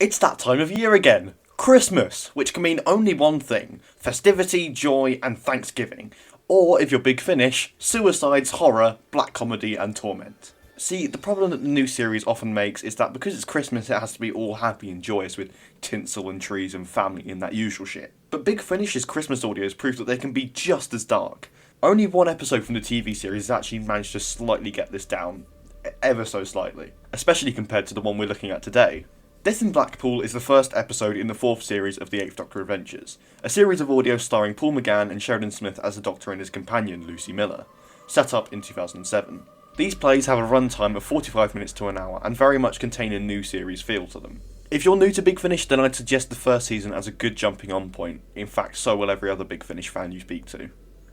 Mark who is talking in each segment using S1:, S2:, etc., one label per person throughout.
S1: It's that time of year again. Christmas, which can mean only one thing: festivity, joy, and Thanksgiving. Or, if you're Big Finish, suicides, horror, black comedy, and torment. See, the problem that the new series often makes is that because it's Christmas, it has to be all happy and joyous with tinsel and trees and family and that usual shit. But Big Finish's Christmas audios prove that they can be just as dark. Only one episode from the TV series has actually managed to slightly get this down, ever so slightly, especially compared to the one we're looking at today. Death in Blackpool is the first episode in the fourth series of the Eighth Doctor Adventures, a series of audio starring Paul McGann and Sheridan Smith as the Doctor and his companion, Lucy Miller, set up in 2007. These plays have a runtime of 45 minutes to an hour and very much contain a new series feel to them. If you're new to Big Finish, then I'd suggest the first season as a good jumping on point. In fact, so will every other Big Finish fan you speak to.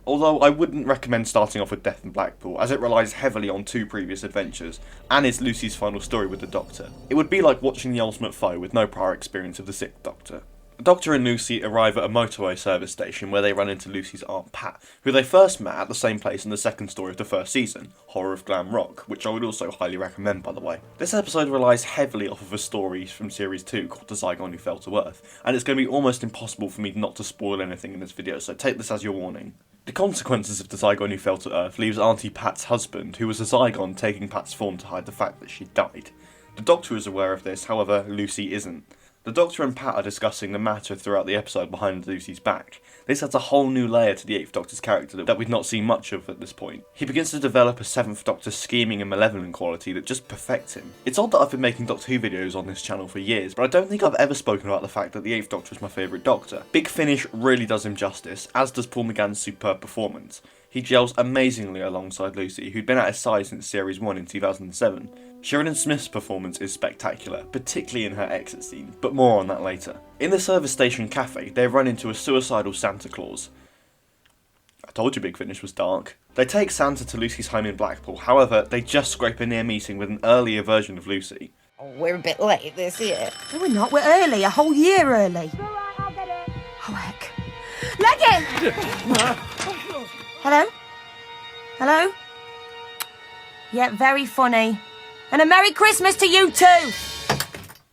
S1: Although I wouldn't recommend starting off with Death in Blackpool, as it relies heavily on two previous adventures, and is Lucy's final story with the Doctor. It would be like watching The Ultimate Foe with no prior experience of the Sixth Doctor. The Doctor and Lucy arrive at a motorway service station where they run into Lucy's Aunt Pat, who they first met at the same place in the second story of the first season, Horror of Glam Rock, which I would also highly recommend, by the way. This episode relies heavily off of a story from Series 2 called The Zygon Who Fell to Earth, and it's going to be almost impossible for me not to spoil anything in this video, so take this as your warning. The consequences of the Zygon Who Fell to Earth leaves Auntie Pat's husband, who was a Zygon, taking Pat's form to hide the fact that she died. The Doctor is aware of this, however, Lucy isn't. The Doctor and Pat are discussing the matter throughout the episode behind Lucy's back. This adds a whole new layer to the Eighth Doctor's character that we've not seen much of at this point. He begins to develop a Seventh Doctor scheming and malevolent quality that just perfects him. It's odd that I've been making Doctor Who videos on this channel for years, but I don't think I've ever spoken about the fact that the Eighth Doctor is my favourite Doctor. Big Finish really does him justice, as does Paul McGann's superb performance. He gels amazingly alongside Lucy, who'd been at his side since Series 1 in 2007. Sheridan Smith's performance is spectacular, particularly in her exit scene, but more on that later. In the service station cafe, they run into a suicidal Santa Claus. I told you Big Finish was dark. They take Santa to Lucy's home in Blackpool, however, they just scrape a near meeting with an earlier version of Lucy.
S2: Oh, we're a bit late this year.
S3: No, we're not. We're early. A whole year early.
S2: Alright, I'll get it.
S3: Oh, heck. Leggy! Hello? Hello? Yeah, very funny. And a Merry Christmas to you too!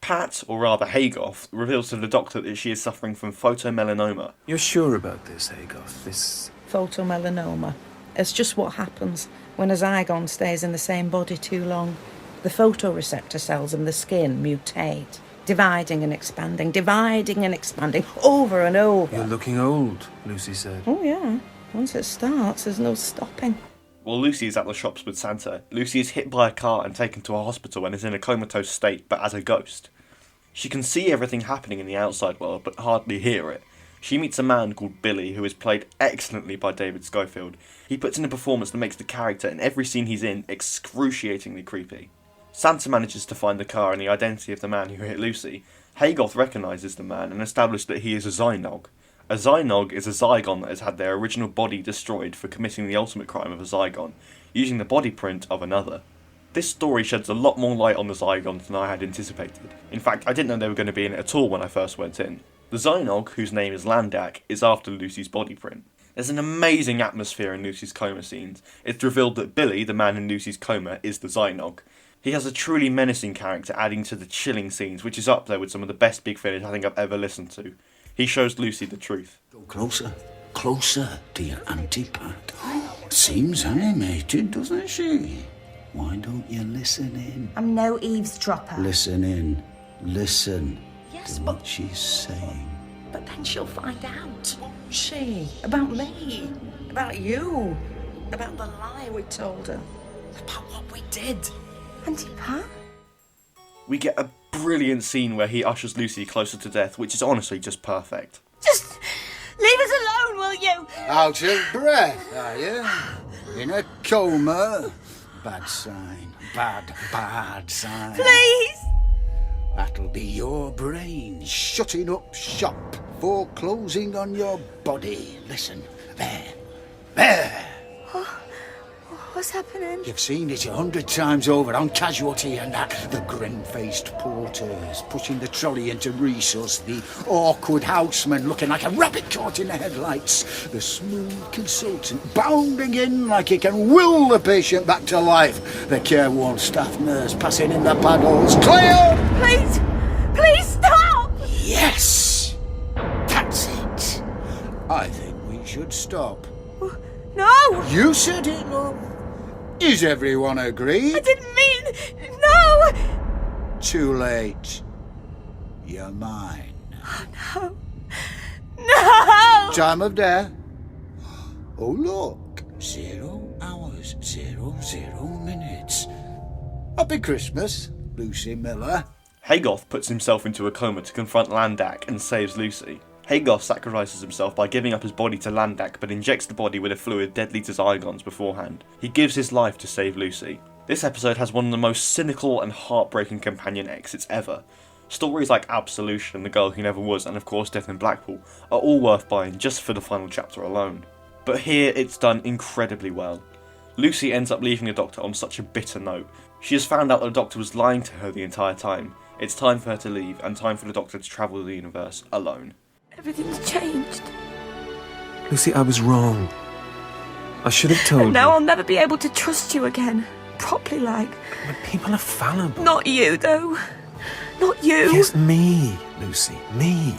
S1: Pat, or rather Haygoth, reveals to the Doctor that she is suffering from photomelanoma.
S4: You're sure about this, Haygoth? This...
S2: Photomelanoma. It's just what happens when a zygon stays in the same body too long. The photoreceptor cells in the skin mutate, dividing and expanding, over and over.
S4: You're looking old, Lucy said.
S2: Oh yeah, once it starts, there's no stopping.
S1: While Lucy is at the shops with Santa, Lucy is hit by a car and taken to a hospital and is in a comatose state, but as a ghost. She can see everything happening in the outside world, but hardly hear it. She meets a man called Billy, who is played excellently by David Schofield. He puts in a performance that makes the character in every scene he's in excruciatingly creepy. Santa manages to find the car and the identity of the man who hit Lucy. Haygoth recognises the man and establishes that he is a Zynog. A Zynog is a Zygon that has had their original body destroyed for committing the ultimate crime of a Zygon, using the body print of another. This story sheds a lot more light on the Zygons than I had anticipated. In fact, I didn't know they were going to be in it at all when I first went in. The Zynog, whose name is Landak, is after Lucy's body print. There's an amazing atmosphere in Lucy's coma scenes. It's revealed that Billy, the man in Lucy's coma, is the Zynog. He has a truly menacing character, adding to the chilling scenes, which is up there with some of the best Big Finish I think I've ever listened to. He shows Lucy the truth.
S5: Go closer to your Auntie Pat. Seems animated, doesn't she? Why don't you listen in?
S3: I'm no eavesdropper.
S5: Listen in. Listen
S2: Yes,
S5: to
S2: but
S5: what she's saying.
S2: then she'll find out, won't she? About me, about you, about the lie we told her, about what we did.
S3: Auntie Pat?
S1: We get a brilliant scene where he ushers Lucy closer to death, which is honestly just perfect.
S3: Just leave us alone, will you?
S5: Out of breath, are you? In a coma? Bad sign. Bad sign.
S3: Please!
S5: That'll be your brain shutting up shop, foreclosing on your body. Listen, there.
S3: What's happening?
S5: You've seen it 100 times over on Casualty and that. The grin-faced porters pushing the trolley into resource. The awkward houseman looking like a rabbit caught in the headlights. The smooth consultant bounding in like he can will the patient back to life. The careworn staff nurse passing in the paddles. Clear!
S3: Please! Please stop!
S5: should stop.
S3: No!
S5: You said it, love. Is everyone agreed?
S3: I didn't mean... No!
S5: Too late. You're mine.
S3: No. No!
S5: Time of death. Oh, look. 0 hours, 00 minutes. Happy Christmas, Lucy Miller.
S1: Haygoth puts himself into a coma to confront Landak and saves Lucy. Haygoth sacrifices himself by giving up his body to Landak but injects the body with a fluid deadly to Zygons beforehand. He gives his life to save Lucy. This episode has one of the most cynical and heartbreaking companion exits ever. Stories like Absolution, The Girl Who Never Was, and of course Death in Blackpool are all worth buying just for the final chapter alone. But here it's done incredibly well. Lucy ends up leaving the Doctor on such a bitter note. She has found out that the Doctor was lying to her the entire time. It's time for her to leave and time for the Doctor to travel the universe alone.
S3: Everything's changed.
S4: Lucy, I was wrong. I should have told
S3: And now
S4: you.
S3: I'll never be able to trust you again. Properly, like.
S4: But people are fallible.
S3: Not you, though. Not you.
S4: Yes, me, Lucy, me.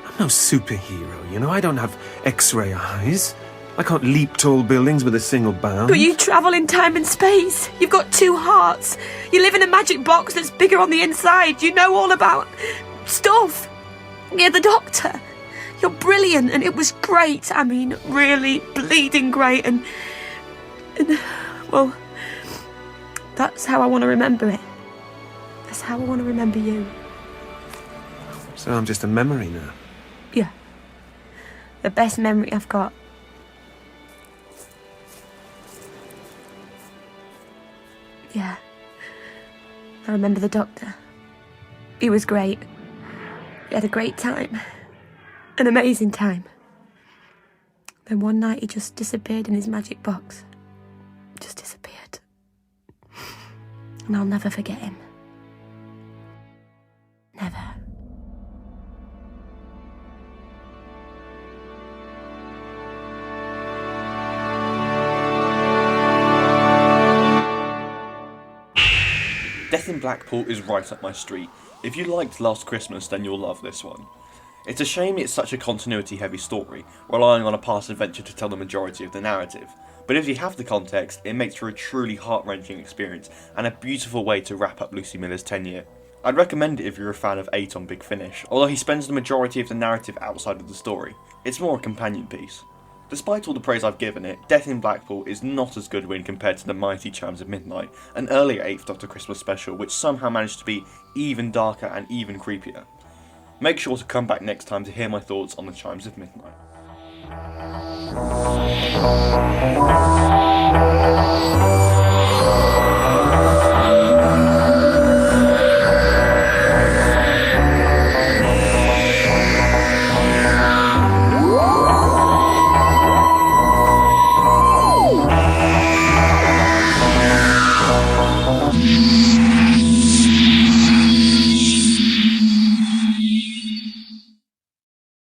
S4: I'm no superhero, you know. I don't have X-ray eyes. I can't leap tall buildings with a single bound.
S3: But you travel in time and space. You've got 2 hearts. You live in a magic box that's bigger on the inside. You know all about stuff. You're the Doctor. You're brilliant, and it was great. I mean, really bleeding great, and well, that's how I want to remember it. That's how I want to remember you.
S4: So I'm just a memory now.
S3: Yeah. The best memory I've got. Yeah. I remember the Doctor. He was great. We had a great time. An amazing time. Then one night he just disappeared in his magic box. Just disappeared. And I'll never forget him. Never.
S1: Death in Blackpool is right up my street. If you liked Last Christmas, then you'll love this one. It's a shame it's such a continuity-heavy story, relying on a past adventure to tell the majority of the narrative. But if you have the context, it makes for a truly heart-wrenching experience, and a beautiful way to wrap up Lucy Miller's tenure. I'd recommend it if you're a fan of 8 on Big Finish, although he spends the majority of the narrative outside of the story. It's more a companion piece. Despite all the praise I've given it, Death in Blackpool is not as good when compared to the mighty Chimes of Midnight, an earlier 8th Doctor Christmas special which somehow managed to be even darker and even creepier. Make sure to come back next time to hear my thoughts on the Chimes of Midnight.